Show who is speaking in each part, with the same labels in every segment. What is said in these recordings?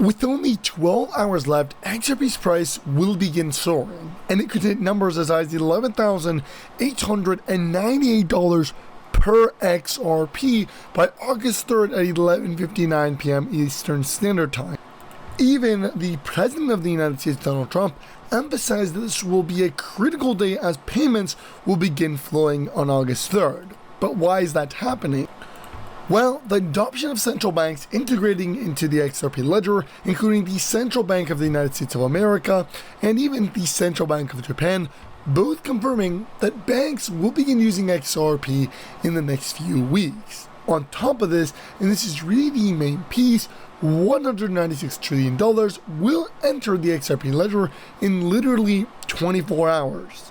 Speaker 1: With only 12 hours left, XRP's price will begin soaring, and it could hit numbers as high as $11,898 per XRP by August 3rd at 11:59 p.m. Eastern Standard Time. Even the President of the United States, Donald Trump, emphasized that this will be a critical day as payments will begin flowing on August 3rd. But why is that happening? Well, the adoption of central banks integrating into the XRP ledger, including the Central Bank of the United States of America and even the Central Bank of Japan, both confirming that banks will begin using XRP in the next few weeks. On top of this, and this is really the main piece, $196 trillion will enter the XRP ledger in literally 24 hours.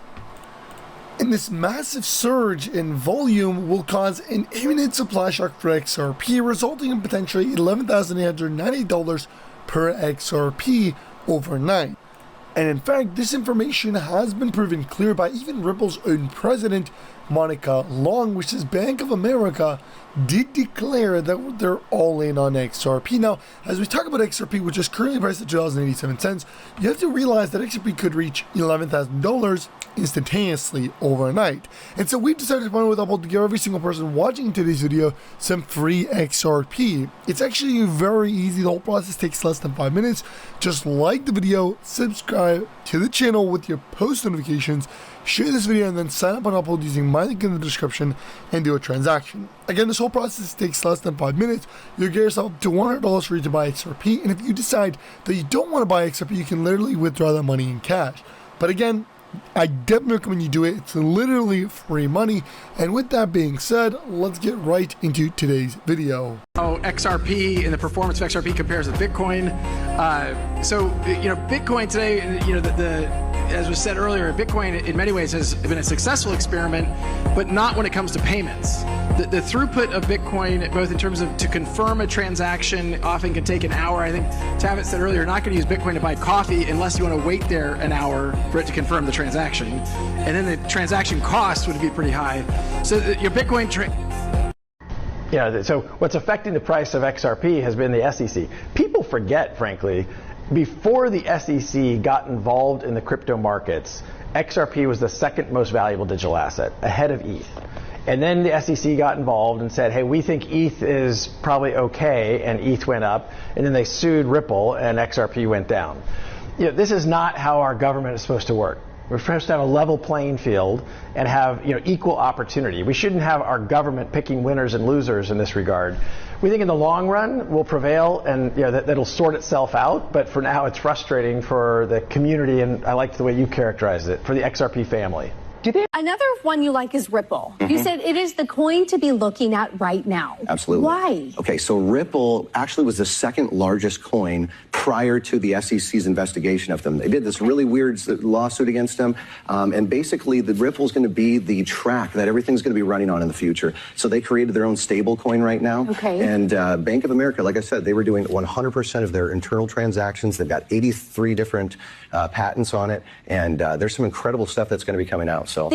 Speaker 1: And this massive surge in volume will cause an imminent supply shock for XRP, resulting in potentially $11,890 per XRP overnight. And in fact, this information has been proven clear by even Ripple's own president, Monica Long, which is Bank of America, did declare that they're all in on XRP. Now, as we talk about XRP, which is currently priced at $2.87, you have to realize that XRP could reach $11,000 instantaneously overnight. And so we've decided to partner with Liable to give every single person watching today's video some free XRP. It's actually very easy. The whole process takes less than 5 minutes. Just like the video, subscribe to the channel with your post notifications, share this video, and then sign up on Liable using my link in the description and do a transaction. Again, this whole process takes less than 5 minutes. You'll get yourself up to $100 for you to buy XRP, and if you decide that you don't want to buy XRP, you can literally withdraw that money in cash. But again, I definitely recommend you do it. It's literally free money. And with that being said, let's get right into today's video.
Speaker 2: How XRP and the performance of XRP compares to Bitcoin. Bitcoin today, as was said earlier, Bitcoin in many ways has been a successful experiment, but not when it comes to payments. The throughput of Bitcoin, both in terms of to confirm a transaction, often can take an hour. I think Tavis said earlier, you're not going to use Bitcoin to buy coffee unless you want to wait there an hour for it to confirm the transaction. And then the transaction cost would be pretty high. So your Bitcoin
Speaker 3: so what's affecting the price of XRP has been the SEC. People forget, frankly, before the SEC got involved in the crypto markets, XRP was the second most valuable digital asset, ahead of ETH. And then the SEC got involved and said, hey, we think ETH is probably okay, and ETH went up. And then they sued Ripple, and XRP went down. This is not how our government is supposed to work. We're supposed to have a level playing field and have equal opportunity. We shouldn't have our government picking winners and losers in this regard. We think in the long run we'll prevail, and that'll sort itself out. But for now, it's frustrating for the community, and I like the way you characterized it, for the XRP family.
Speaker 4: Another one you like is Ripple. You said it is the coin to be looking at right now.
Speaker 5: Absolutely.
Speaker 4: Why?
Speaker 5: Okay, so Ripple actually was the second largest coin prior to the SEC's investigation of them. They did this really weird lawsuit against them, and basically the Ripple is going to be the track that everything's going to be running on in the future. So they created their own stable coin right now.
Speaker 4: Okay.
Speaker 5: And Bank of America, like I said, they were doing 100% of their internal transactions. They've got 83 different patents on it, and there's some incredible stuff that's going to be coming out. So.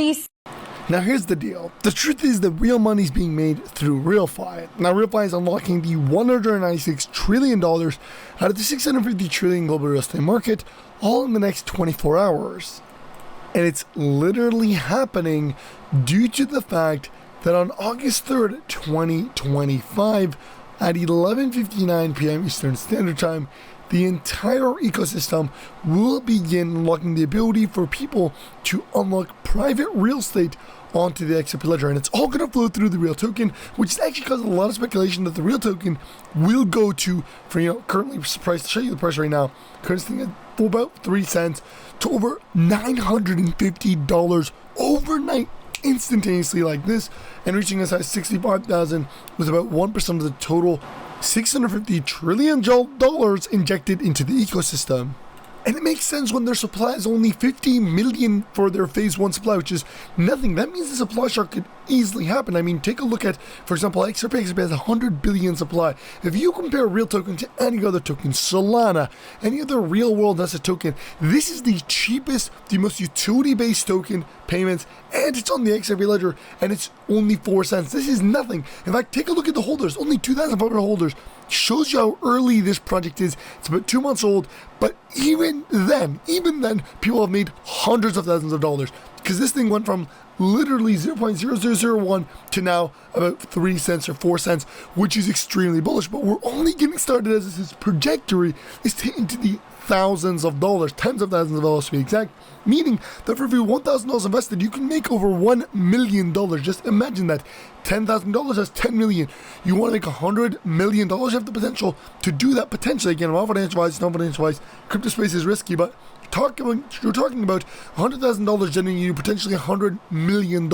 Speaker 1: Now here's the deal. The truth is that real money is being made through RealFi. Now RealFi is unlocking the $196 trillion out of the $650 trillion global real estate market all in the next 24 hours. And it's literally happening due to the fact that on August 3rd, 2025 at 11:59 p.m. Eastern Standard Time, the entire ecosystem will begin unlocking the ability for people to unlock private real estate onto the XRP ledger, and it's all going to flow through the real token, which is actually causing a lot of speculation that the real token will go to, currently priced, to show you the price right now, currently at for about 3 cents to over $950 overnight, instantaneously like this, and reaching as high as 65,000 with about 1% of the total $650 trillion injected into the ecosystem. And it makes sense when their supply is only 50 million for their phase 1 supply, which is nothing. That means the supply shock could easily happen. I mean, take a look at, for example, XRP has 100 billion supply. If you compare real token to any other token, Solana, any other real world asset token, this is the cheapest, the most utility-based token payments, and it's on the XRP ledger, and it's only 4 cents. This is nothing. In fact, take a look at the holders, only 2,500 holders. Shows you how early this project is. It's about 2 months old, but even then, people have made hundreds of thousands of dollars, because this thing went from literally 0.0001 to now about 3 cents or 4 cents, which is extremely bullish. But we're only getting started, as this trajectory is taken to the thousands of dollars, tens of thousands of dollars to be exact, meaning that for every $1,000 invested, you can make over $1 million. Just imagine that. $10,000 has 10 million. You want to make $100 million, you have the potential to do that potentially. Again, not financial wise, non-financial wise, crypto space is risky, but you're talking about $100,000 generating you potentially $100 million.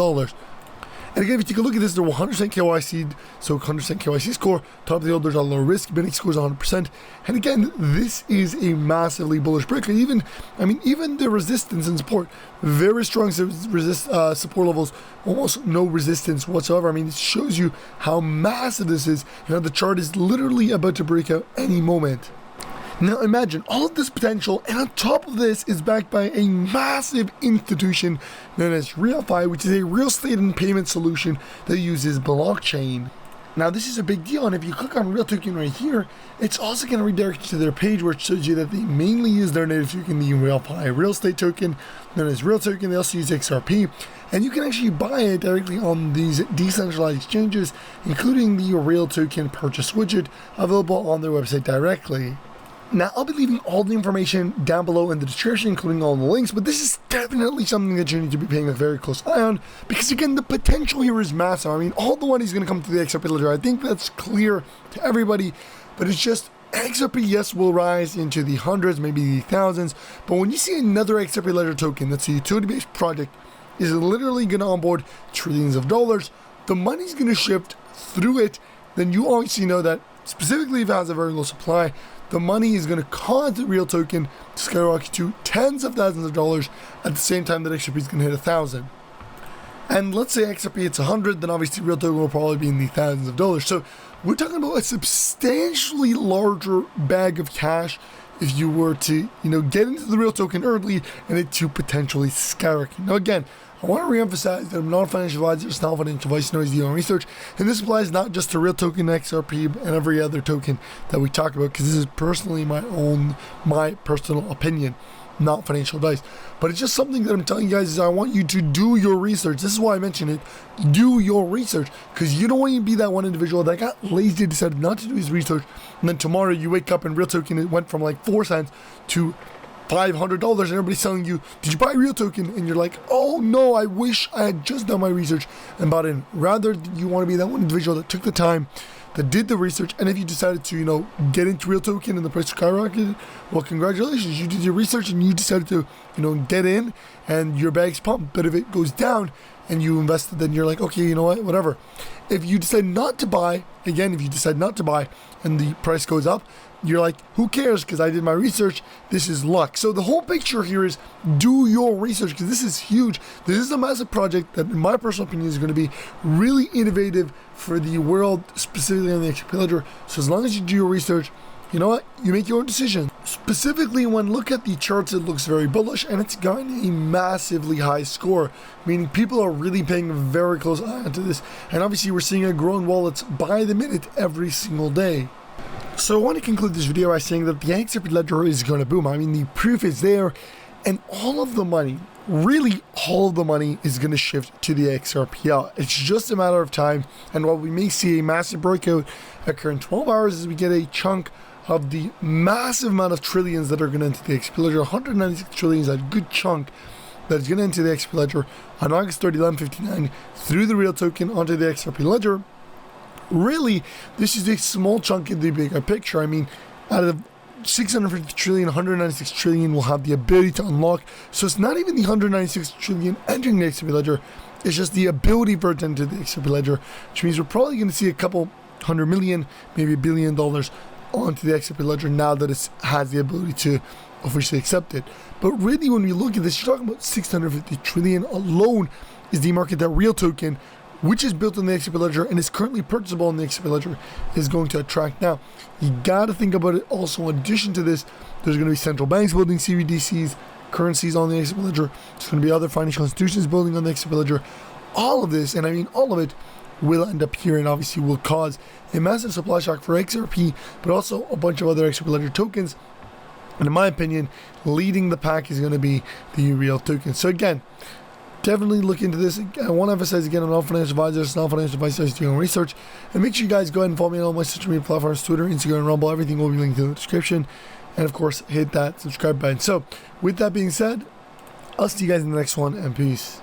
Speaker 1: And again, if you take a look at this, they're 100% KYC, so 100% KYC score. Top of the others are low risk, Binance scores 100%. And again, this is a massively bullish break. Even the resistance and support, very strong support levels, almost no resistance whatsoever. I mean, it shows you how massive this is. You know, the chart is literally about to break out any moment. Now imagine all of this potential, and on top of this is backed by a massive institution known as Liable, which is a real estate and payment solution that uses blockchain. Now this is a big deal, and if you click on Real Token right here, it's also going to redirect you to their page, where it shows you that they mainly use their native token, the Liable real estate token, known as Real Token. They also use XRP, and you can actually buy it directly on these decentralized exchanges, including the Real Token purchase widget available on their website directly. Now, I'll be leaving all the information down below in the description, including all the links, but this is definitely something that you need to be paying a very close eye on, because again, the potential here is massive. I mean, all the money is going to come to the XRP ledger. I think that's clear to everybody, but it's just XRP, yes, will rise into the hundreds, maybe the thousands, but when you see another XRP ledger token that's a utility-based project is literally going to onboard trillions of dollars, the money's going to shift through it, then you obviously know that, specifically if it has a very low supply, the money is going to cause the Real Token to skyrocket to tens of thousands of dollars at the same time that XRP is going to hit 1,000. And let's say XRP hits 100, then obviously Real Token will probably be in the thousands of dollars. So we're talking about a substantially larger bag of cash if you were to, get into the Real Token early and it to potentially skyrocket. Now again, I want to re-emphasize that I'm not a financial advisor, it's not financial advice, nor is the own research, and this applies not just to Real Token, XRP, and every other token that we talk about, because this is personally my personal opinion, not financial advice. But it's just something that I'm telling you guys is I want you to do your research. This is why I mention it. Do your research, because you don't want to be that one individual that got lazy, decided not to do his research, and then tomorrow you wake up and Real Token, it went from like 4 cents to $500, and everybody's telling you, did you buy Real Token? And you're like, oh no, I wish I had just done my research and bought in. Rather, you want to be that one individual that took the time, that did the research, and if you decided to, get into Real Token and the price skyrocketed, well, congratulations, you did your research and you decided to, get in and your bag's pumped. But if it goes down and you invested, then you're like, okay, you know what, whatever. If you decide not to buy, again, if you decide not to buy and the price goes up, you're like, who cares, because I did my research, this is luck. So the whole picture here is do your research, because this is huge. This is a massive project that, in my personal opinion, is going to be really innovative for the world, specifically on the XRP ledger. So as long as you do your research, you know what, you make your own decision. Specifically, when look at the charts, it looks very bullish, and it's gotten a massively high score, meaning people are really paying a very close eye onto this. And obviously, we're seeing a growing wallets by the minute every single day. So I want to conclude this video by saying that the XRP ledger is going to boom. I mean, the proof is there, and all of the money, really all of the money, is going to shift to the XRP. It's just a matter of time, and while we may see a massive breakout occur in 12 hours as we get a chunk of the massive amount of trillions that are going to enter the XRP ledger, 196 trillions, a good chunk that is going to enter the XRP ledger on August 30, 11:59 through the Real Token onto the XRP ledger. Really, this is a small chunk in the bigger picture. I mean, out of 650 trillion, 196 trillion will have the ability to unlock. So it's not even the 196 trillion entering the XRP ledger. It's just the ability for it to enter the XRP ledger, which means we're probably going to see a couple $100 million, maybe $1 billion onto the XRP ledger now that it has the ability to officially accept it. But really, when we look at this, you're talking about 650 trillion alone is the market that real token, which is built on the XRP ledger and is currently purchasable on the XRP ledger, is going to attract. Now, you got to think about it also. In addition to this, there's going to be central banks building CBDCs, currencies on the XRP ledger. There's going to be other financial institutions building on the XRP ledger. All of this, and I mean all of it, will end up here and obviously will cause a massive supply shock for XRP, but also a bunch of other XRP ledger tokens. And in my opinion, leading the pack is going to be the real token. So again, definitely look into this. I want to emphasize again, I'm not a financial advisor, it's not financial advice, I'm doing research. And make sure you guys go ahead and follow me on all my social media platforms, Twitter, Instagram, Rumble, everything will be linked in the description. And of course, hit that subscribe button. So with that being said, I'll see you guys in the next one, and peace.